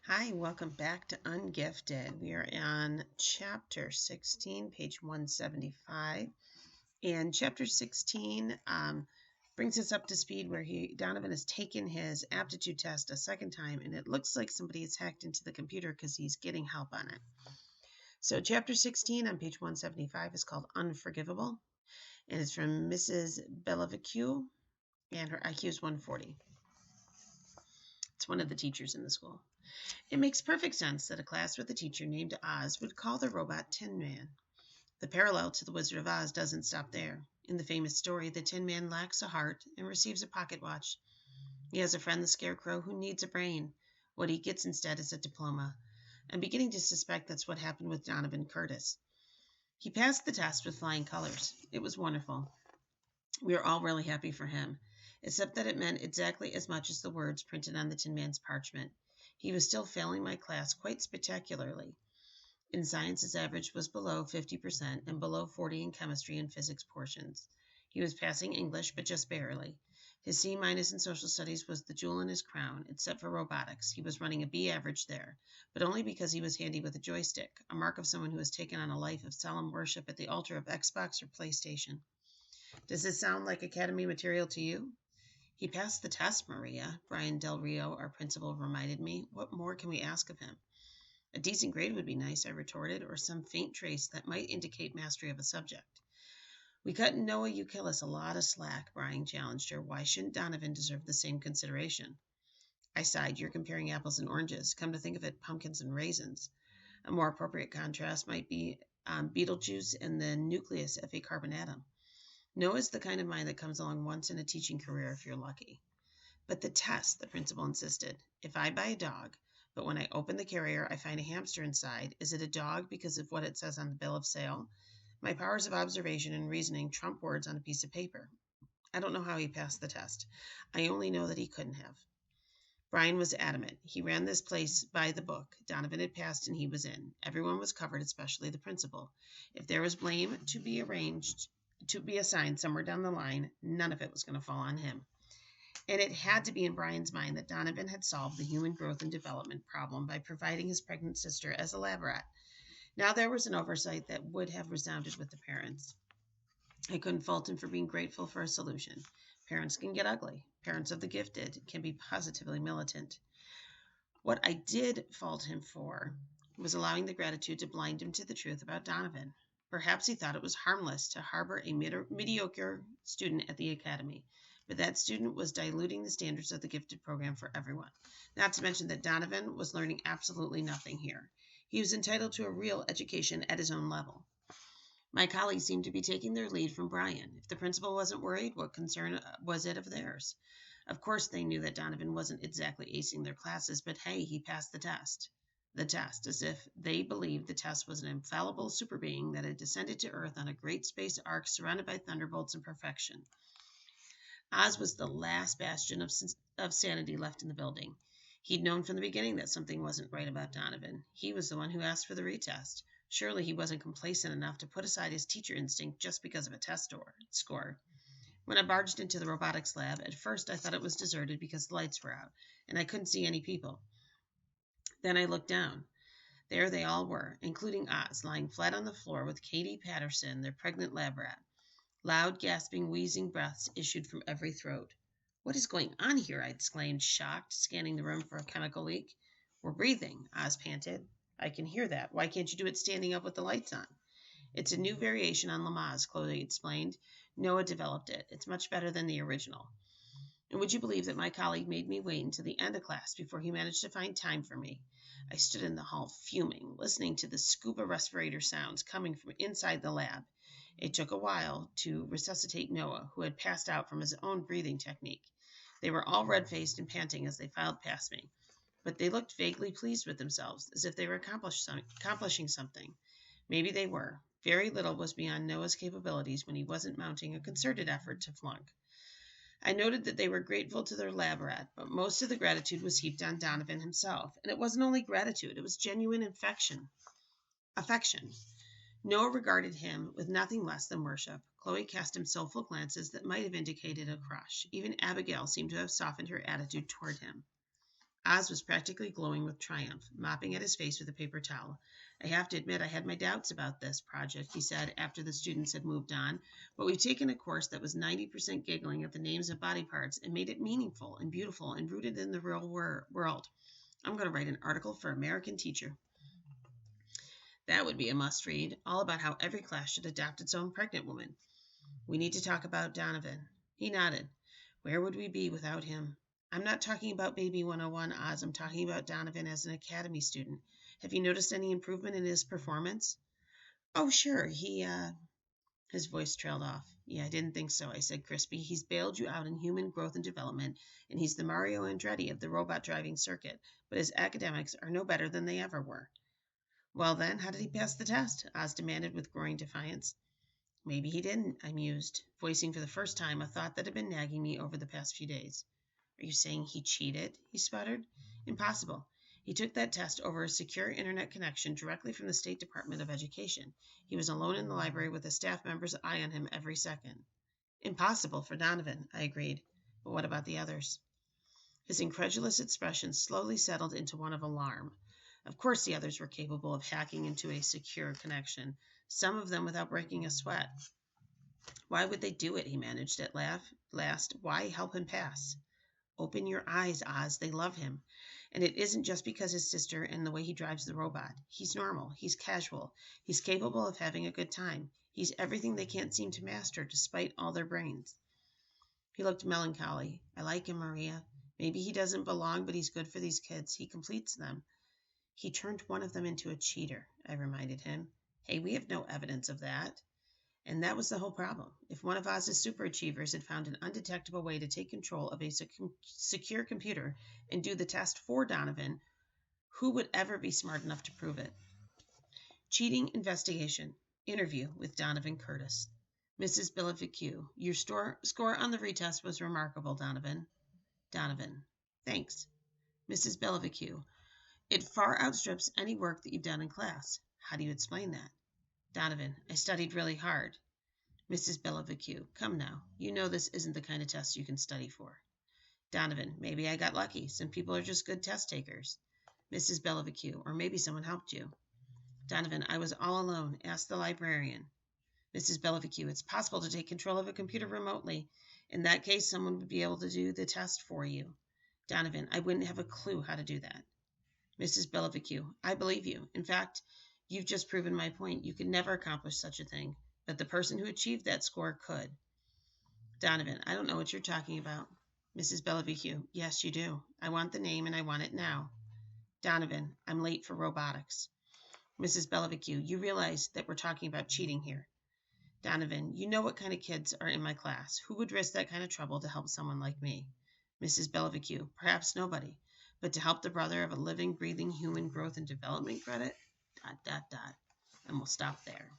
Hi, welcome back to Ungifted. We are on chapter 16, page 175. And chapter 16 brings us up to speed where Donovan has taken his aptitude test a second time, and it looks like somebody has hacked into the computer because he's getting help on it. So chapter 16 on page 175 is called Unforgivable, and it's from Mrs. Bellavecchio, and her IQ is 140. It's one of the teachers in the school. It makes perfect sense that a class with a teacher named Oz would call the robot Tin Man. The parallel to the Wizard of Oz doesn't stop there. In the famous story, the Tin Man lacks a heart and receives a pocket watch. He has a friend, the Scarecrow, who needs a brain. What he gets instead is a diploma. I'm beginning to suspect that's what happened with Donovan Curtis. He passed the test with flying colors. It was wonderful. We were all really happy for him, except that it meant exactly as much as the words printed on the Tin Man's parchment. He was still failing my class quite spectacularly. In science, his average was below 50% and below 40 in chemistry and physics portions. He was passing English, but just barely. His C- in social studies was the jewel in his crown, except for robotics. He was running a B average there, but only because he was handy with a joystick, a mark of someone who has taken on a life of solemn worship at the altar of Xbox or PlayStation. Does this sound like Academy material to you? He passed the test, Maria, Brian Del Rio, our principal, reminded me. What more can we ask of him? A decent grade would be nice, I retorted, or some faint trace that might indicate mastery of a subject. We cut Noah Euclidus a lot of slack, Brian challenged her. Why shouldn't Donovan deserve the same consideration? I sighed. You're comparing apples and oranges. Come to think of it, pumpkins and raisins. A more appropriate contrast might be Beetlejuice and the nucleus of a carbon atom. Noah's the kind of mind that comes along once in a teaching career if you're lucky. But the test, the principal insisted. If I buy a dog, but when I open the carrier I find a hamster inside, is it a dog because of what it says on the bill of sale? My powers of observation and reasoning trump words on a piece of paper. I don't know how he passed the test. I only know that he couldn't have. Brian was adamant. He ran this place by the book. Donovan had passed and he was in. Everyone was covered, especially the principal. If there was blame to be assigned somewhere down the line, none of it was going to fall on him. And it had to be in Brian's mind that Donovan had solved the human growth and development problem by providing his pregnant sister as a lab rat. Now there was an oversight that would have resounded with the parents. I couldn't fault him for being grateful for a solution. Parents can get ugly. Parents of the gifted can be positively militant. What I did fault him for was allowing the gratitude to blind him to the truth about Donovan. Perhaps he thought it was harmless to harbor a mediocre student at the academy, but that student was diluting the standards of the gifted program for everyone. Not to mention that Donovan was learning absolutely nothing here. He was entitled to a real education at his own level. My colleagues seemed to be taking their lead from Brian. If the principal wasn't worried, what concern was it of theirs? Of course, they knew that Donovan wasn't exactly acing their classes, but hey, he passed the test. The test, as if they believed the test was an infallible super being that had descended to Earth on a great space ark surrounded by thunderbolts and perfection. Oz was the last bastion of sanity left in the building. He'd known from the beginning that something wasn't right about Donovan. He was the one who asked for the retest. Surely he wasn't complacent enough to put aside his teacher instinct just because of a test score. When I barged into the robotics lab, at first I thought it was deserted because the lights were out, and I couldn't see any people. Then I looked down. There they all were, including Oz, lying flat on the floor with Katie Patterson, their pregnant lab rat. Loud, gasping, wheezing breaths issued from every throat. What is going on here? I exclaimed, shocked, scanning the room for a chemical leak. We're breathing, Oz panted. I can hear that. Why can't you do it standing up with the lights on? It's a new variation on Lamaze, Chloe explained. Noah developed it. It's much better than the original. And would you believe that my colleague made me wait until the end of class before he managed to find time for me? I stood in the hall fuming, listening to the scuba respirator sounds coming from inside the lab. It took a while to resuscitate Noah, who had passed out from his own breathing technique. They were all red-faced and panting as they filed past me, but they looked vaguely pleased with themselves, as if they were accomplishing something. Maybe they were. Very little was beyond Noah's capabilities when he wasn't mounting a concerted effort to flunk. I noted that they were grateful to their lab rat, but most of the gratitude was heaped on Donovan himself. And it wasn't only gratitude, it was genuine affection. Noah regarded him with nothing less than worship. Chloe cast him soulful glances that might have indicated a crush. Even Abigail seemed to have softened her attitude toward him. Oz was practically glowing with triumph, mopping at his face with a paper towel. I have to admit I had my doubts about this project, he said after the students had moved on, but we've taken a course that was 90% giggling at the names of body parts and made it meaningful and beautiful and rooted in the real world. I'm going to write an article for American Teacher. That would be a must-read, all about how every class should adopt its own pregnant woman. We need to talk about Donovan. He nodded. Where would we be without him? I'm not talking about Baby 101, Oz. I'm talking about Donovan as an academy student. Have you noticed any improvement in his performance? Oh, sure. His voice trailed off. Yeah, I didn't think so, I said crispy. He's bailed you out in human growth and development, and he's the Mario Andretti of the robot driving circuit, but his academics are no better than they ever were. Well, then, how did he pass the test? Oz demanded with growing defiance. Maybe he didn't, I mused, voicing for the first time a thought that had been nagging me over the past few days. Are you saying he cheated? He sputtered. Impossible. He took that test over a secure internet connection directly from the State Department of Education. He was alone in the library with a staff member's eye on him every second. Impossible for Donovan, I agreed. But what about the others? His incredulous expression slowly settled into one of alarm. Of course the others were capable of hacking into a secure connection, some of them without breaking a sweat. Why would they do it? He managed at last. Why help him pass? Open your eyes, Oz. They love him. And it isn't just because his sister and the way he drives the robot. He's normal. He's casual. He's capable of having a good time. He's everything they can't seem to master despite all their brains. He looked melancholy. I like him, Maria. Maybe he doesn't belong, but he's good for these kids. He completes them. He turned one of them into a cheater, I reminded him. Hey, we have no evidence of that. And that was the whole problem. If one of Oz's superachievers had found an undetectable way to take control of a secure computer and do the test for Donovan, who would ever be smart enough to prove it? Cheating investigation. Interview with Donovan Curtis. Mrs. Billevue, your score on the retest was remarkable, Donovan. Donovan. Thanks. Mrs. Billevue, it far outstrips any work that you've done in class. How do you explain that? Donovan, I studied really hard. Mrs. Billevue, come now. You know this isn't the kind of test you can study for. Donovan, maybe I got lucky. Some people are just good test takers. Mrs. Billevue, or maybe someone helped you. Donovan, I was all alone. Ask the librarian. Mrs. Billevue, it's possible to take control of a computer remotely. In that case, someone would be able to do the test for you. Donovan, I wouldn't have a clue how to do that. Mrs. Billevue, I believe you. In fact, you've just proven my point. You could never accomplish such a thing, but the person who achieved that score could. Donovan, I don't know what you're talking about. Mrs. Billevue, yes, you do. I want the name and I want it now. Donovan, I'm late for robotics. Mrs. Billevue, you realize that we're talking about cheating here. Donovan, you know what kind of kids are in my class. Who would risk that kind of trouble to help someone like me? Mrs. Billevue, perhaps nobody. But to help the brother of a living, breathing human growth and development credit, ... And we'll stop there.